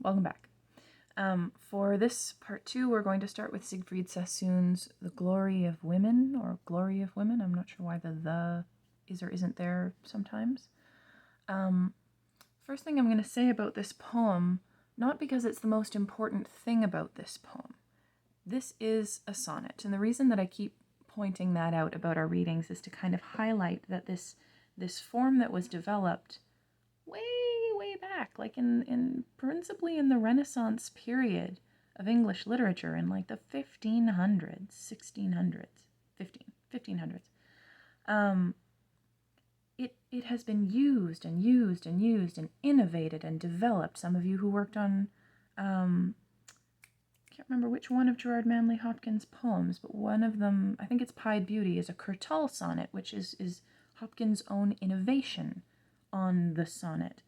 Welcome back. For this part 2, we're going to start with Siegfried Sassoon's The Glory of Women, or Glory of Women. I'm not sure why the is or isn't there sometimes. First thing I'm going to say about this poem, not because it's the most important thing about this poem. This is a sonnet, and the reason that I keep pointing that out about our readings is to kind of highlight that this form that was developed way back, like in principally in the Renaissance period of English literature, in like the 1500s, 1600s, 1500s. It has been used and used and used and innovated and developed. Some of you who worked on, can't remember which one of Gerard Manley Hopkins' poems, but one of them, I think it's Pied Beauty, is a curtal sonnet, which is Hopkins' own innovation on the sonnet.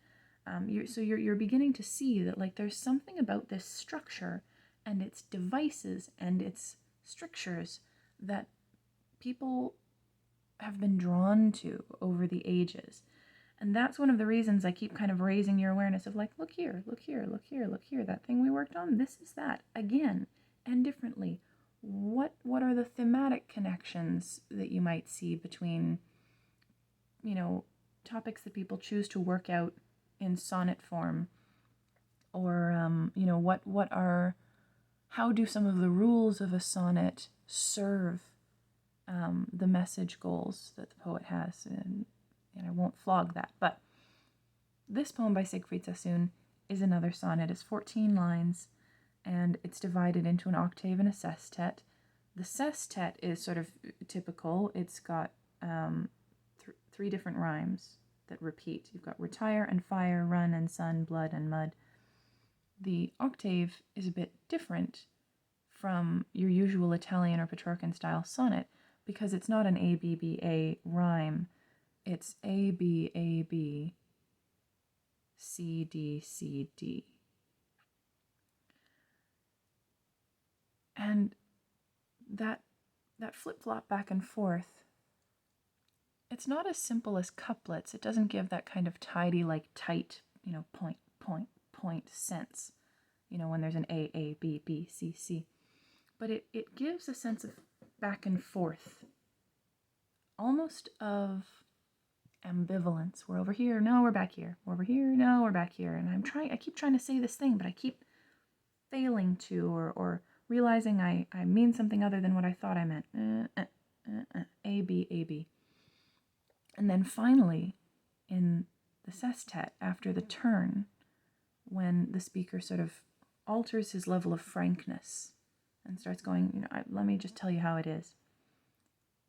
You're beginning to see that, like, there's something about this structure and its devices and its strictures that people have been drawn to over the ages. And that's one of the reasons I keep kind of raising your awareness of, like, look here, look here, look here, look here, that thing we worked on, this is that, again, and differently. What are the thematic connections that you might see between, topics that people choose to work out in sonnet form, or how do some of the rules of a sonnet serve the message goals that the poet has, and I won't flog that. But this poem by Siegfried Sassoon is another sonnet. It's 14 lines, and it's divided into an octave and a sestet. The sestet is sort of typical. It's got 3 different rhymes that repeat. You've got retire and fire, run and sun, blood and mud. The octave is a bit different from your usual Italian or Petrarchan style sonnet because it's not an A-B-B-A rhyme. It's A-B-A-B, C-D, C-D. And that flip-flop back and forth, it's not as simple as couplets. It doesn't give that kind of tidy, like tight, point, point, point sense, when there's an A, A, B, B, C, C. But it gives a sense of back and forth, almost of ambivalence. We're over here, no, we're back here. We're over here, no, we're back here. And I keep trying to say this thing, but I keep failing to, or realizing I mean something other than what I thought I meant. A, B, A, B. And then finally, in the sestet, after the turn, when the speaker sort of alters his level of frankness and starts going, let me just tell you how it is,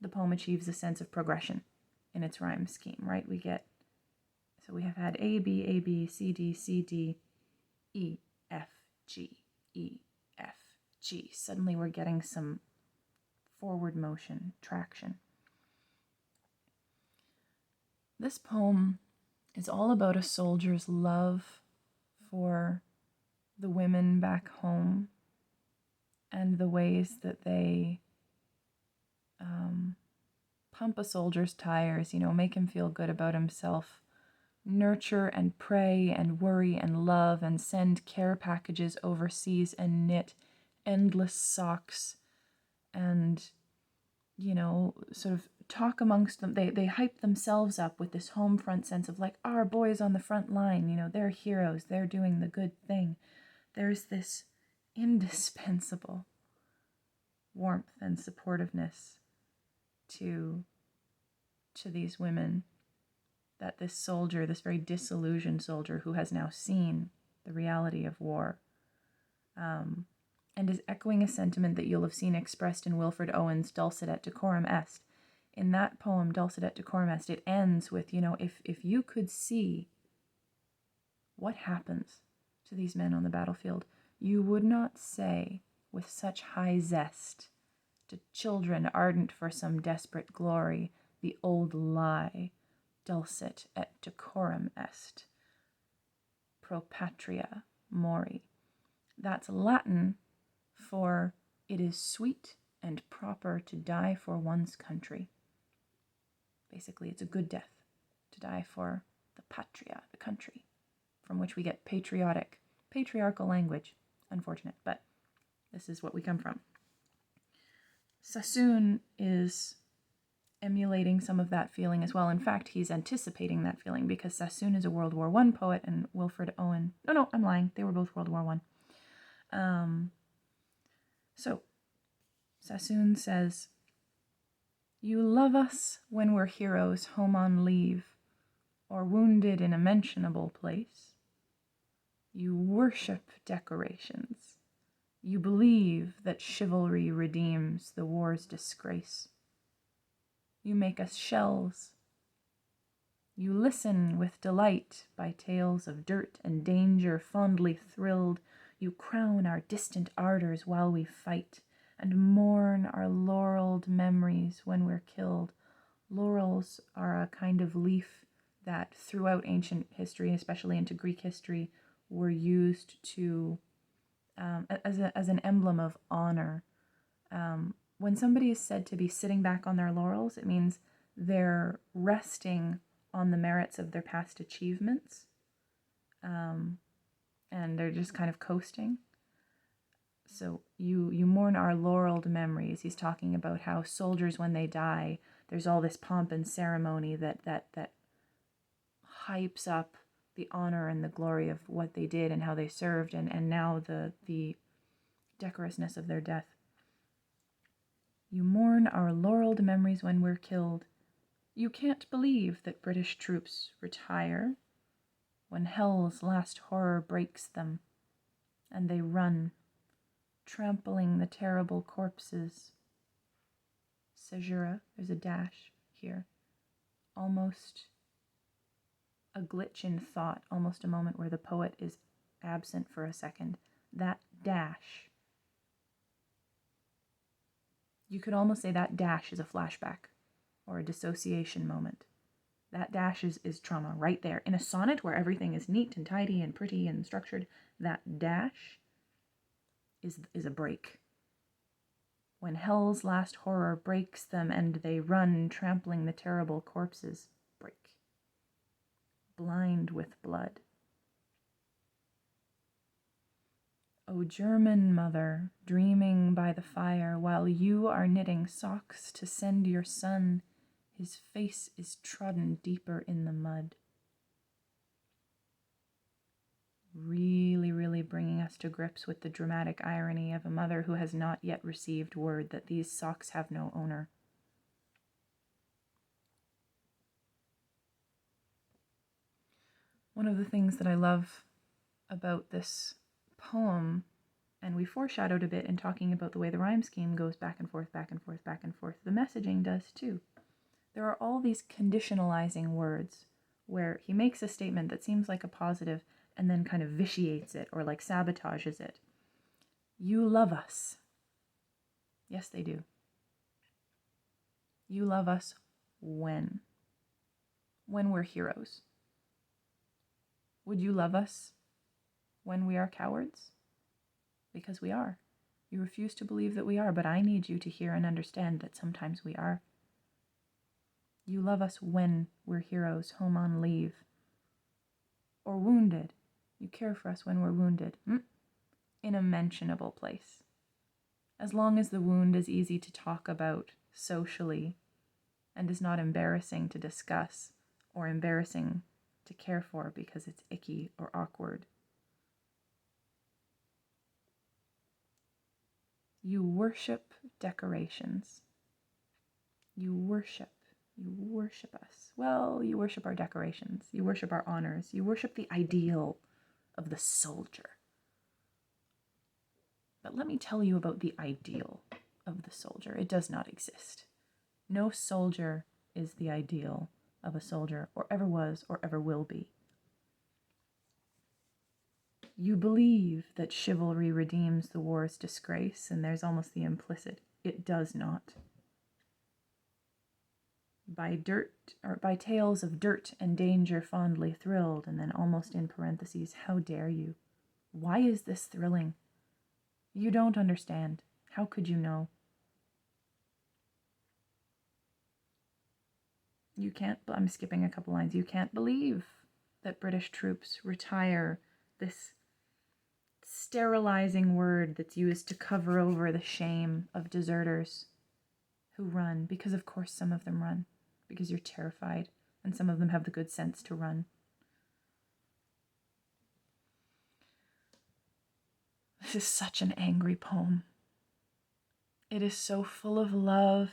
the poem achieves a sense of progression in its rhyme scheme, right? We have had A, B, C, D, C, D, E, F, G, E, F, G. Suddenly we're getting some forward motion, traction. This poem is all about a soldier's love for the women back home and the ways that they pump a soldier's tires, make him feel good about himself, nurture and pray and worry and love and send care packages overseas and knit endless socks and, sort of talk amongst them. They hype themselves up with this home front sense of, like, our boys on the front line, they're heroes, they're doing the good thing. There's this indispensable warmth and supportiveness to these women that this soldier, this very disillusioned soldier who has now seen the reality of war, and is echoing a sentiment that you'll have seen expressed in Wilfred Owen's Dulcet et Decorum Est. In that poem, Dulcet et Decorum Est, it ends with, if you could see what happens to these men on the battlefield, you would not say with such high zest to children ardent for some desperate glory, the old lie, dulcet et decorum est, pro patria mori. That's Latin for it is sweet and proper to die for one's country. Basically, it's a good death to die for the patria, the country, from which we get patriotic patriarchal language. Unfortunate, but this is what we come from. Sassoon is emulating some of that feeling as well. In fact, he's anticipating that feeling because Sassoon is a World War I poet and Wilfred Owen... No, I'm lying. They were both World War I. So, Sassoon says, "You love us when we're heroes home on leave, or wounded in a mentionable place. You worship decorations. You believe that chivalry redeems the war's disgrace. You make us shells. You listen with delight by tales of dirt and danger fondly thrilled. You crown our distant ardors while we fight, and mourn our laureled memories when we're killed." Laurels are a kind of leaf that throughout ancient history, especially into Greek history, were used to as an emblem of honor. When somebody is said to be sitting back on their laurels, it means they're resting on the merits of their past achievements, and they're just kind of coasting. So you mourn our laureled memories. He's talking about how soldiers, when they die, there's all this pomp and ceremony that hypes up the honor and the glory of what they did and how they served, and now the decorousness of their death. You mourn our laureled memories when we're killed. You can't believe that British troops retire when hell's last horror breaks them, and they run, trampling the terrible corpses. Caesura, there's a dash here. Almost a glitch in thought, almost a moment where the poet is absent for a second. That dash. You could almost say that dash is a flashback or a dissociation moment. That dash is trauma right there. In a sonnet where everything is neat and tidy and pretty and structured, that dash is a break. When hell's last horror breaks them and they run, trampling the terrible corpses, break. Blind with blood. O German mother, dreaming by the fire, while you are knitting socks to send your son, his face is trodden deeper in the mud. Really bringing us to grips with the dramatic irony of a mother who has not yet received word that these socks have no owner. One of the things that I love about this poem, and we foreshadowed a bit in talking about the way the rhyme scheme goes back and forth, back and forth, back and forth, the messaging does too. There are all these conditionalizing words where he makes a statement that seems like a positive and then kind of vitiates it or like sabotages it. You love us. Yes, they do. You love us when? When we're heroes. Would you love us when we are cowards? Because we are. You refuse to believe that we are, but I need you to hear and understand that sometimes we are. You love us when we're heroes home on leave. Or wounded. You care for us when we're wounded. In a mentionable place. As long as the wound is easy to talk about socially and is not embarrassing to discuss or embarrassing to care for because it's icky or awkward. You worship decorations. You worship us. Well, you worship our decorations. You worship our honors. You worship the ideal of the soldier. But let me tell you about the ideal of the soldier. It does not exist. No soldier is the ideal of a soldier, or ever was, or ever will be. You believe that chivalry redeems the war's disgrace, and there's almost the implicit, it does not. By tales of dirt and danger fondly thrilled, and then almost in parentheses, how dare you? Why is this thrilling? You don't understand. How could you know? I'm skipping a couple lines. You can't believe that British troops retire this sterilizing word that's used to cover over the shame of deserters who run, because of course some of them run, because you're terrified, and some of them have the good sense to run. This is such an angry poem. It is so full of love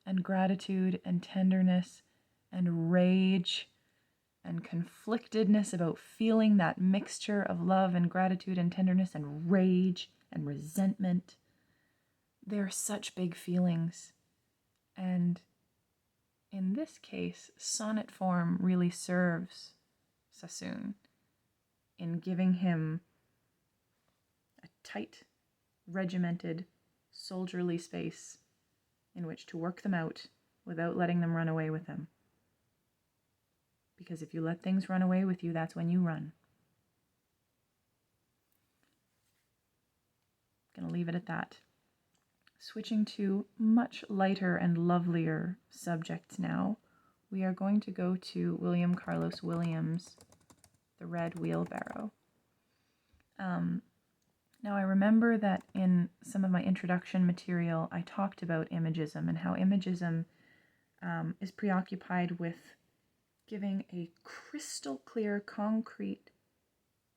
and gratitude and tenderness and rage and conflictedness about feeling that mixture of love and gratitude and tenderness and rage and resentment. They're such big feelings. And in this case, sonnet form really serves Sassoon in giving him a tight, regimented, soldierly space in which to work them out without letting them run away with him. Because if you let things run away with you, that's when you run. Gonna leave it at that. Switching to much lighter and lovelier subjects now, we are going to go to William Carlos Williams' The Red Wheelbarrow. Now I remember that in some of my introduction material, I talked about imagism and how imagism is preoccupied with giving a crystal clear, concrete,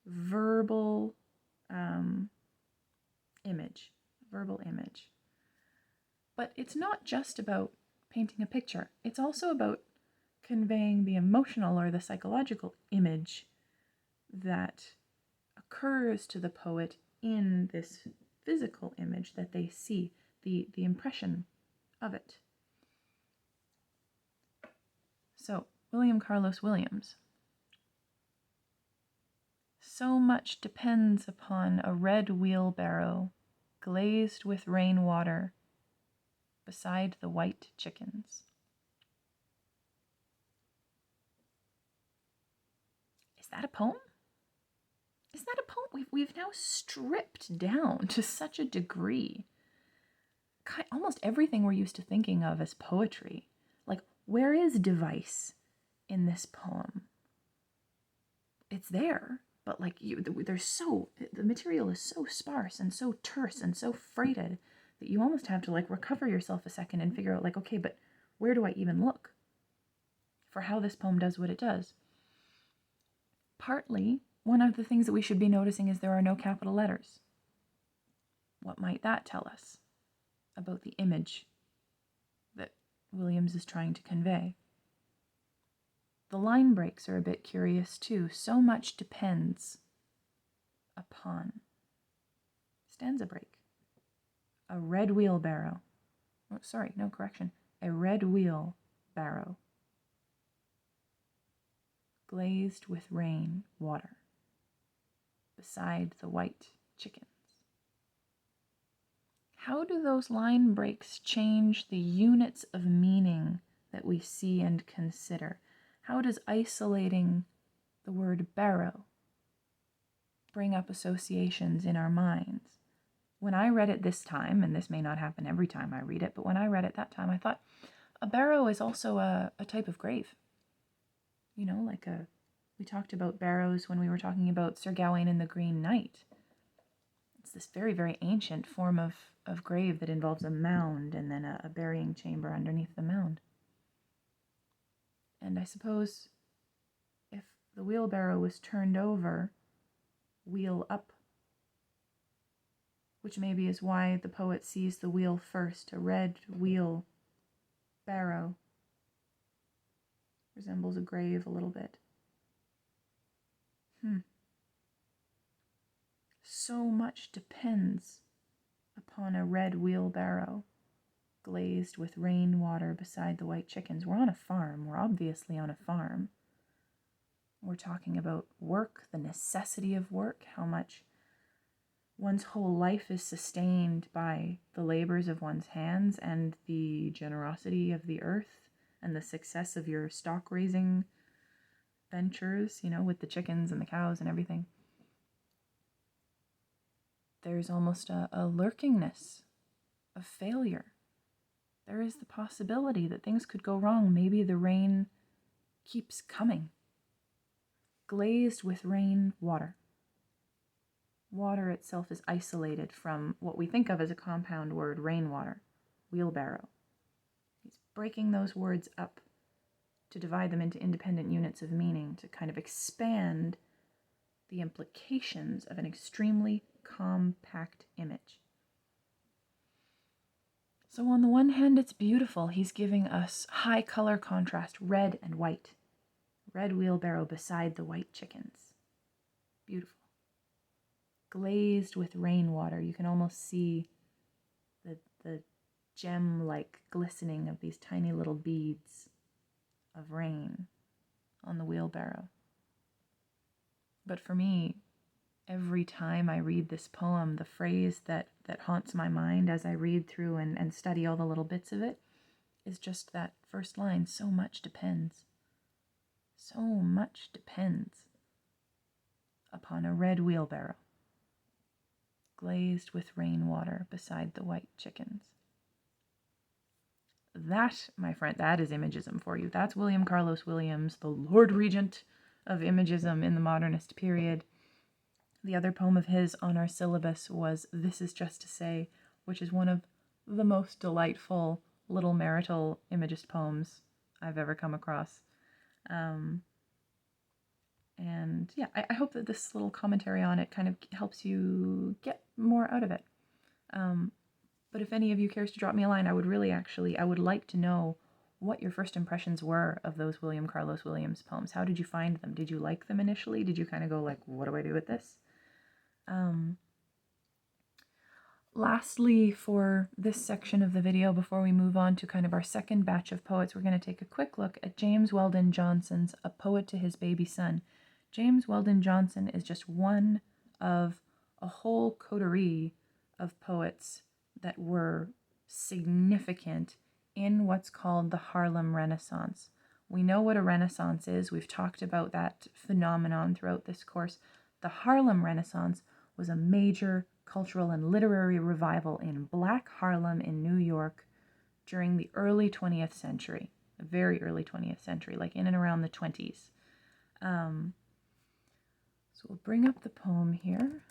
verbal image. But it's not just about painting a picture. It's also about conveying the emotional or the psychological image that occurs to the poet in this physical image that they see, the impression of it. So, William Carlos Williams. So much depends upon a red wheelbarrow glazed with rainwater beside the white chickens. Is that a poem? Is that a poem? We've now stripped down to such a degree. Almost everything we're used to thinking of as poetry. Like, where is device in this poem? It's there, but like the material is so sparse and so terse and so freighted that you almost have to like recover yourself a second and figure out like, okay, but where do I even look for how this poem does what it does? Partly, one of the things that we should be noticing is there are no capital letters. What might that tell us about the image that Williams is trying to convey? The line breaks are a bit curious too. So much depends upon. Stanza break. A red wheelbarrow. Oh, sorry, no correction. A red wheelbarrow. Glazed with rain water. Beside the white chickens. How do those line breaks change the units of meaning that we see and consider? How does isolating the word barrow bring up associations in our minds? When I read it this time, and this may not happen every time I read it, but when I read it that time, I thought a barrow is also a type of grave. You know, we talked about barrows when we were talking about Sir Gawain and the Green Knight. It's this very, very ancient form of grave that involves a mound and then a burying chamber underneath the mound. And I suppose if the wheelbarrow was turned over, wheel up, which maybe is why the poet sees the wheel first, a red wheel barrow, resembles a grave a little bit. So much depends upon a red wheelbarrow glazed with rainwater beside the white chickens. We're on a farm. We're obviously on a farm. We're talking about work, the necessity of work, how much one's whole life is sustained by the labors of one's hands and the generosity of the earth and the success of your stock raising ventures, you know, with the chickens and the cows and everything. There's almost a lurkingness of failure. There is the possibility that things could go wrong. Maybe the rain keeps coming. Glazed with rain water. Water itself is isolated from what we think of as a compound word, rainwater, wheelbarrow. He's breaking those words up to divide them into independent units of meaning, to kind of expand the implications of an extremely compact image. So on the one hand, it's beautiful. He's giving us high color contrast, red and white. Red wheelbarrow beside the white chickens. Beautiful. Glazed with rainwater. You can almost see the gem-like glistening of these tiny little beads of rain on the wheelbarrow. But for me, every time I read this poem, the phrase that haunts my mind as I read through and study all the little bits of it is just that first line, so much depends. So much depends upon a red wheelbarrow, glazed with rainwater beside the white chickens. That, my friend, that is Imagism for you. That's William Carlos Williams, the Lord Regent of Imagism in the Modernist period. The other poem of his on our syllabus was This Is Just to Say, which is one of the most delightful little marital Imagist poems I've ever come across. And yeah, I hope that this little commentary on it kind of helps you get more out of it. But if any of you cares to drop me a line, I would like to know what your first impressions were of those William Carlos Williams poems. How did you find them? Did you like them initially? Did you kind of go like, what do I do with this? Lastly, for this section of the video, before we move on to kind of our second batch of poets, we're going to take a quick look at James Weldon Johnson's A Poet to His Baby Son. James Weldon Johnson is just one of a whole coterie of poets that were significant in what's called the Harlem Renaissance. We know what a Renaissance is. We've talked about that phenomenon throughout this course. The Harlem Renaissance was a major cultural and literary revival in Black Harlem in New York during the early 20th century, the very early 20th century, like in and around the 20s. So we'll bring up the poem here,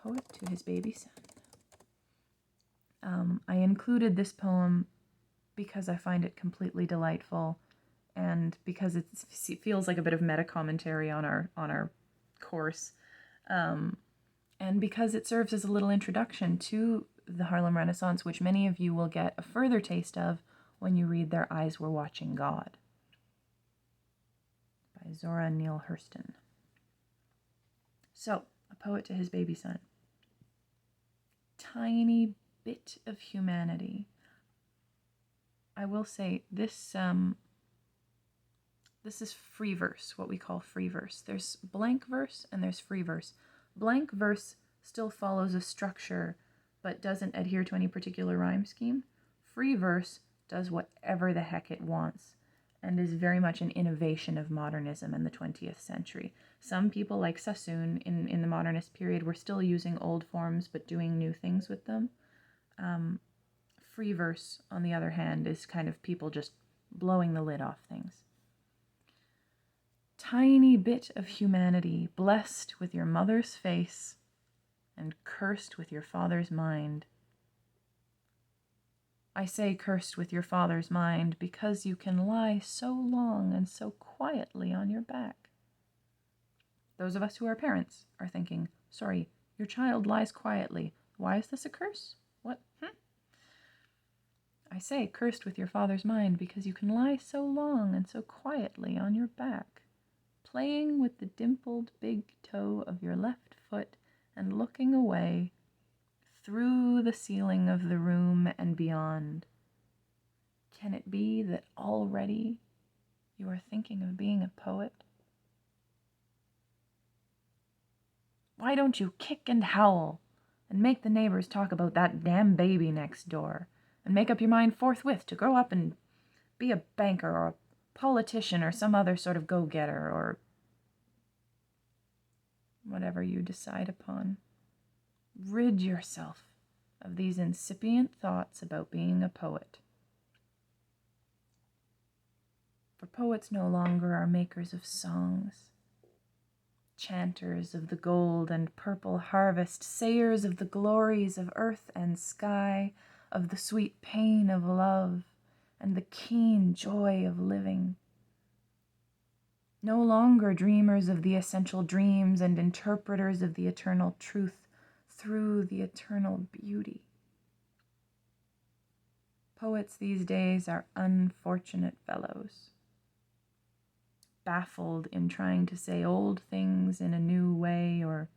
Poet to His Baby Son. I included this poem because I find it completely delightful and because it feels like a bit of meta-commentary on our course. And because it serves as a little introduction to the Harlem Renaissance, which many of you will get a further taste of when you read Their Eyes Were Watching God by Zora Neale Hurston. So, A Poet to His Baby Son. Tiny bit of humanity. I will say this is free verse, what we call free verse. There's blank verse and there's free verse. Blank verse still follows a structure but doesn't adhere to any particular rhyme scheme. Free verse does whatever the heck it wants and is very much an innovation of modernism in the 20th century. Some people, like Sassoon in the modernist period, were still using old forms but doing new things with them. Free verse, on the other hand, is kind of people just blowing the lid off things. Tiny bit of humanity, blessed with your mother's face and cursed with your father's mind. I say cursed with your father's mind because you can lie so long and so quietly on your back. Those of us who are parents are thinking, sorry, your child lies quietly. Why is this a curse? What? I say cursed with your father's mind because you can lie so long and so quietly on your back, playing with the dimpled big toe of your left foot and looking away through the ceiling of the room and beyond. Can it be that already you are thinking of being a poet? Why don't you kick and howl and make the neighbors talk about that damn baby next door and make up your mind forthwith to grow up and be a banker or a politician or some other sort of go-getter or whatever you decide upon? Rid yourself of these incipient thoughts about being a poet. For poets no longer are makers of songs. chanters of the gold and purple harvest, sayers of the glories of earth and sky, of the sweet pain of love and the keen joy of living. No longer dreamers of the essential dreams and interpreters of the eternal truth through the eternal beauty. Poets these days are unfortunate fellows, baffled in trying to say old things in a new way or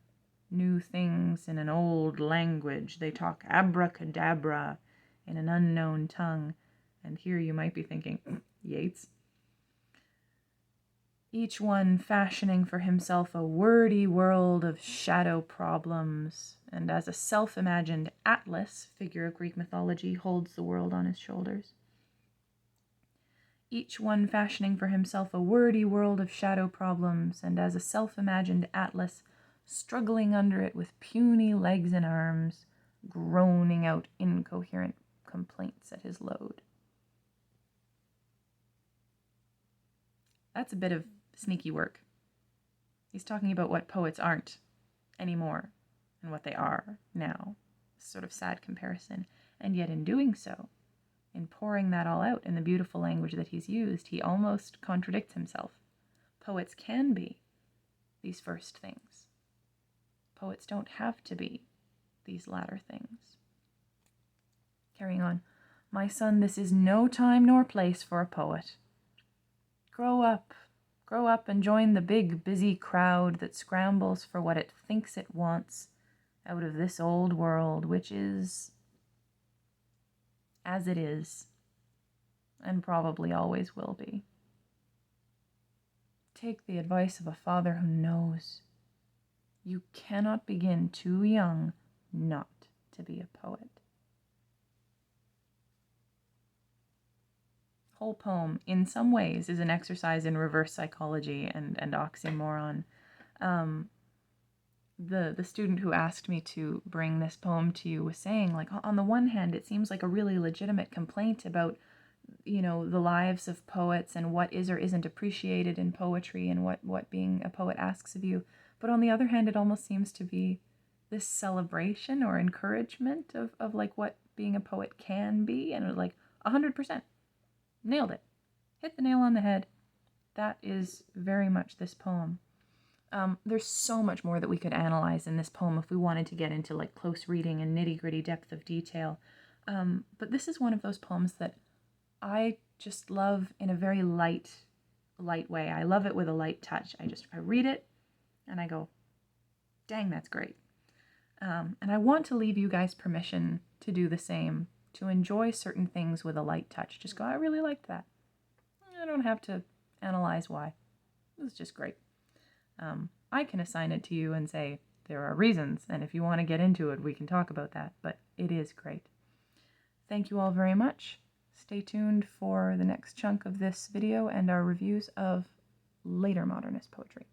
new things in an old language. They talk abracadabra in an unknown tongue. And here you might be thinking, Yeats. Each one fashioning for himself a wordy world of shadow problems, and as a self-imagined Atlas, figure of Greek mythology, holds the world on his shoulders. Each one fashioning for himself a wordy world of shadow problems, and as a self-imagined Atlas, struggling under it with puny legs and arms, groaning out incoherent complaints at his load. That's a bit of sneaky work. He's talking about what poets aren't anymore and what they are now. Sort of sad comparison. And yet in doing so, in pouring that all out in the beautiful language that he's used, he almost contradicts himself. Poets can be these first things. Poets don't have to be these latter things. Carrying on. My son, this is no time nor place for a poet. Grow up and join the big, busy crowd that scrambles for what it thinks it wants out of this old world, which is as it is, and probably always will be. Take the advice of a father who knows. You cannot begin too young not to be a poet. Whole poem, in some ways, is an exercise in reverse psychology and oxymoron. The student who asked me to bring this poem to you was saying, like, on the one hand, it seems like a really legitimate complaint about, the lives of poets and what is or isn't appreciated in poetry and what being a poet asks of you. But on the other hand, it almost seems to be this celebration or encouragement of like what being a poet can be, and like 100%. Nailed it. Hit the nail on the head. That is very much this poem. There's so much more that we could analyze in this poem if we wanted to get into like close reading and nitty-gritty depth of detail. But this is one of those poems that I just love in a very light way. I love it with a light touch. I read it and I go, dang, that's great. And I want to leave you guys permission to do the same, to enjoy certain things with a light touch. Just go, I really liked that. I don't have to analyze why. It was just great. I can assign it to you and say, there are reasons, and if you want to get into it, we can talk about that, but it is great. Thank you all very much. Stay tuned for the next chunk of this video and our reviews of later modernist poetry.